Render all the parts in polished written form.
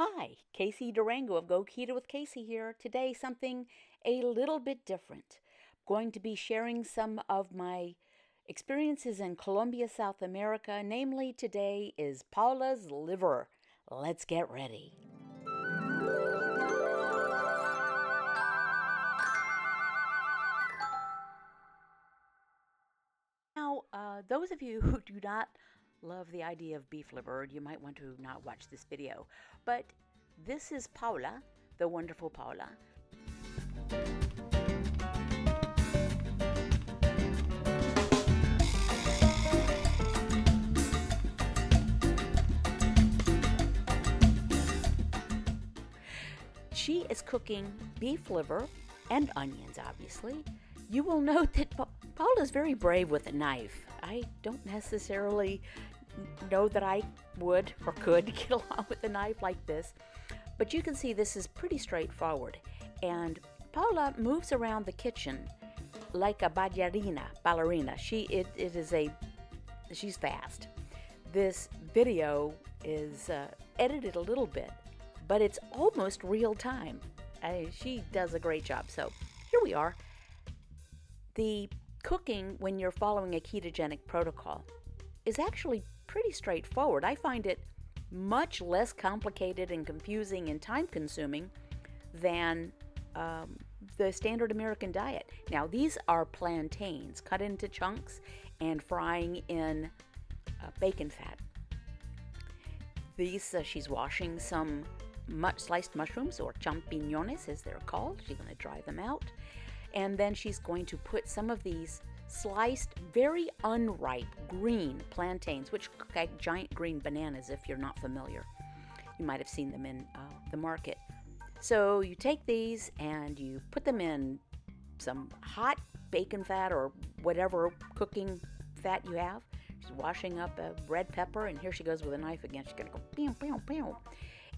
Hi, Casey Durango of Go Keto with Casey here. Today, something a little bit different. I'm going to be sharing some of my experiences in Colombia, South America. Namely, today is Paula's liver. Let's get ready. Now, those of you who do not love the idea of beef liver, you might want to not watch this video. But this is Paula, the wonderful Paula. She is cooking beef liver and onions, obviously. You will note that Paula is very brave with a knife. I don't necessarily know that I would or could get along with a knife like this, but you can see this is pretty straightforward. And Paula moves around the kitchen like a ballerina. She's fast. This video is edited a little bit, but it's almost real time. She does a great job. So here we are. The cooking, when you're following a ketogenic protocol, is actually pretty straightforward. I find it much less complicated and confusing and time-consuming than the standard American diet. Now, these are plantains cut into chunks and frying in bacon fat. These, she's washing some sliced mushrooms, or champiñones as they're called. She's going to dry them out. And then she's going to put some of these sliced, very unripe green plantains, which look like giant green bananas if you're not familiar. You might have seen them in the market. So you take these and you put them in some hot bacon fat or whatever cooking fat you have. She's washing up a red pepper, and here she goes with a knife again. She's going to go pew, pew, pew,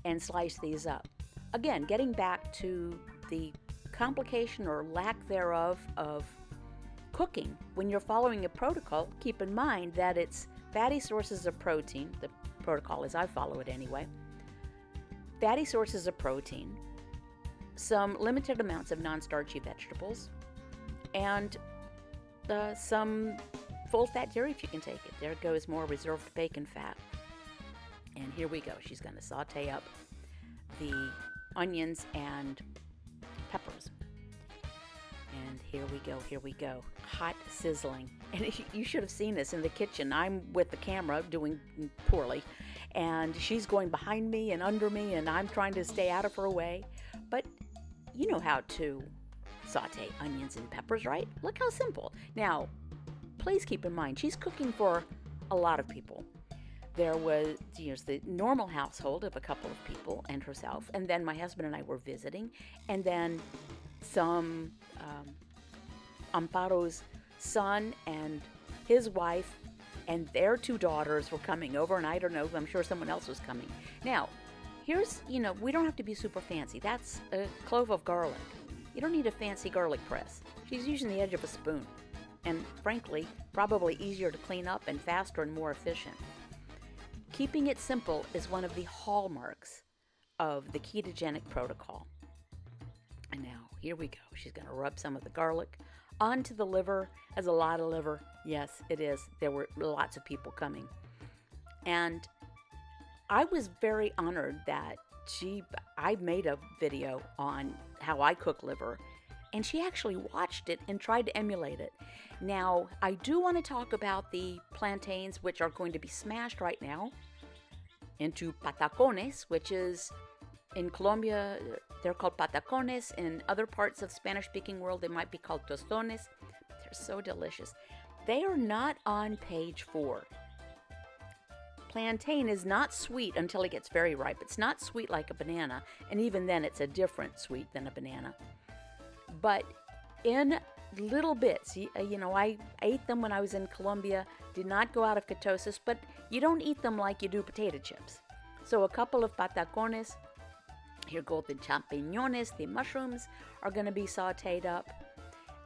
and slice these up. Again, getting back to the complication or lack thereof of cooking. When you're following a protocol, keep in mind that it's fatty sources of protein, the protocol as I follow it anyway, fatty sources of protein, some limited amounts of non-starchy vegetables, and some full-fat dairy if you can take it. There goes more reserved bacon fat. And here we go. She's going to saute up the onions and peppers. And here we go. Hot, sizzling. And you should have seen this in the kitchen. I'm with the camera doing poorly, and she's going behind me and under me, and I'm trying to stay out of her way. But you know how to saute onions and peppers, right? Look how simple. Now, please keep in mind, she's cooking for a lot of people. There was the normal household of a couple of people and herself, and then my husband and I were visiting, and then some Amparo's son and his wife and their two daughters were coming over, and I don't know, I'm sure someone else was coming. Now, here's, we don't have to be super fancy. That's a clove of garlic. You don't need a fancy garlic press. She's using the edge of a spoon, and frankly, probably easier to clean up and faster and more efficient. Keeping it simple is one of the hallmarks of the ketogenic protocol. And now, here we go. She's going to rub some of the garlic onto the liver. There's a lot of liver. Yes, it is. There were lots of people coming. And I was very honored that I made a video on how I cook liver, and she actually watched it and tried to emulate it. Now, I do want to talk about the plantains, which are going to be smashed right now into patacones, which is, in Colombia, they're called patacones. In other parts of Spanish-speaking world, they might be called tostones. They're so delicious. They are not on page 4. Plantain is not sweet until it gets very ripe. It's not sweet like a banana, and even then it's a different sweet than a banana. But in little bits, I ate them when I was in Colombia, did not go out of ketosis, but you don't eat them like you do potato chips. So a couple of patacones, here go the champiñones, the mushrooms are going to be sauteed up.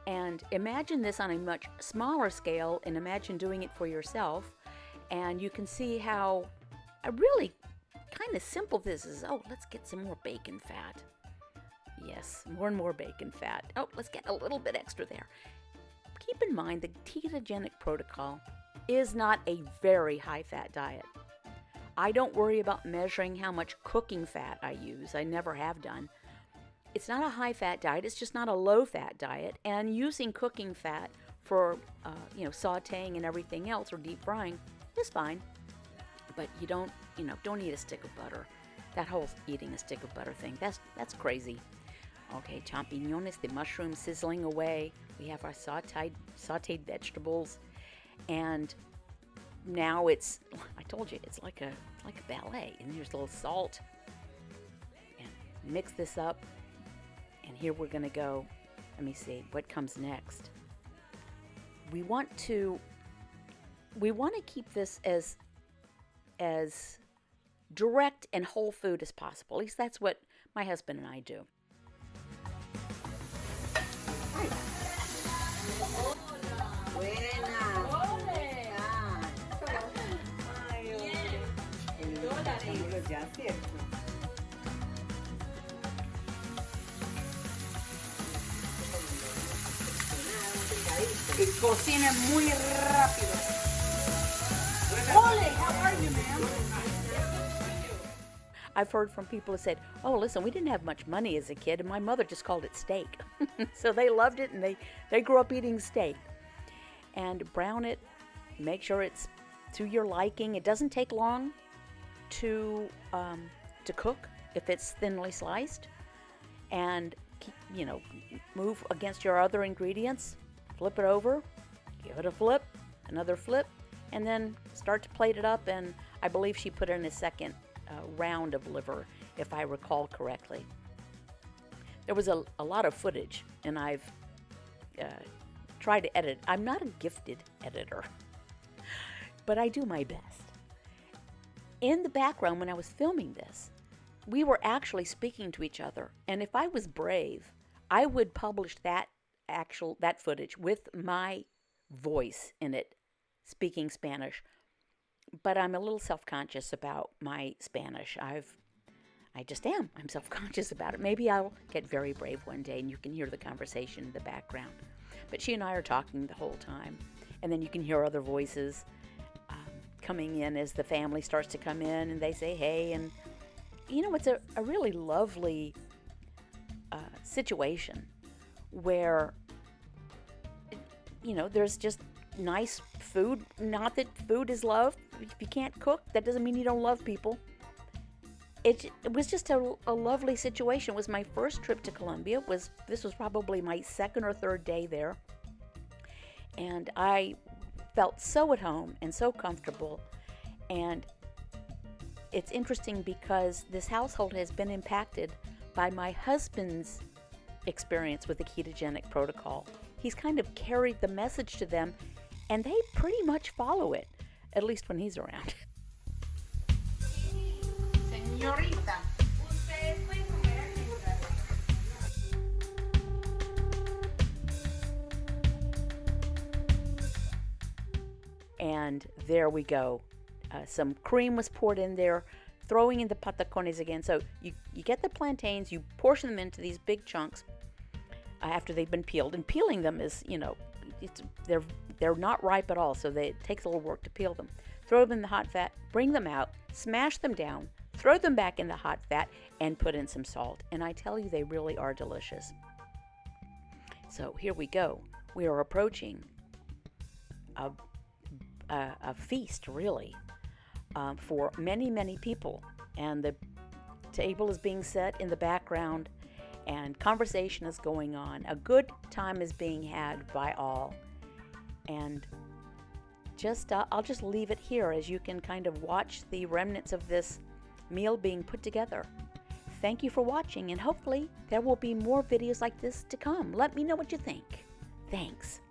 And imagine this on a much smaller scale, and imagine doing it for yourself. And you can see how I really kind of simple this is. Oh, let's get some more bacon fat. Yes, more and more bacon fat. Oh, let's get a little bit extra there. Keep in mind the ketogenic protocol is not a very high-fat diet. I don't worry about measuring how much cooking fat I use. I never have done. It's not a high-fat diet. It's just not a low-fat diet. And using cooking fat for, sautéing and everything else or deep frying is fine. But you don't eat a stick of butter. That whole eating a stick of butter thing, that's crazy. Okay, champiñones, the mushrooms sizzling away. We have our sautéed vegetables. And now I told you, it's like a ballet. And there's a little salt. And mix this up. And here we're going to go. Let me see what comes next. We want to keep this as direct and whole food as possible. At least that's what my husband and I do. Y cocina muy rápido. Ole, how are you, ma'am? I've heard from people who said, oh, listen, we didn't have much money as a kid, and my mother just called it steak. So they loved it, and they grew up eating steak. And brown it, make sure it's to your liking. It doesn't take long to cook if it's thinly sliced. And move against your other ingredients. Flip it over, give it a flip, another flip, and then start to plate it up. And I believe she put in a second round of liver, if I recall correctly. There was a lot of footage, and I've tried to edit. I'm not a gifted editor, but I do my best. In the background, when I was filming this, we were actually speaking to each other, and if I was brave, I would publish that footage with my voice in it, speaking Spanish. But I'm a little self-conscious about my Spanish. I just am. I'm self-conscious about it. Maybe I'll get very brave one day and you can hear the conversation in the background. But she and I are talking the whole time. And then you can hear other voices coming in as the family starts to come in and they say, hey. And, it's a really lovely situation where, there's just nice food. Not that food is love. If you can't cook, that doesn't mean you don't love people. It was just a lovely situation. It was my first trip to Colombia. This was probably my second or third day there. And I felt so at home and so comfortable. And it's interesting because this household has been impacted by my husband's experience with the ketogenic protocol. He's kind of carried the message to them, and they pretty much follow it, at least when he's around. Señorita, usted puede comer. And there we go. Some cream was poured in there, throwing in the patacones again. So you get the plantains, you portion them into these big chunks after they've been peeled. And peeling them is, they're not ripe at all, so it takes a little work to peel them. Throw them in the hot fat, bring them out, smash them down, throw them back in the hot fat, and put in some salt. And I tell you, they really are delicious. So here we go. We are approaching a feast, really, for many, many people. And the table is being set in the background, and conversation is going on. A good time is being had by all. And I'll just leave it here as you can kind of watch the remnants of this meal being put together. Thank you for watching, and hopefully there will be more videos like this to come. Let me know what you think. Thanks.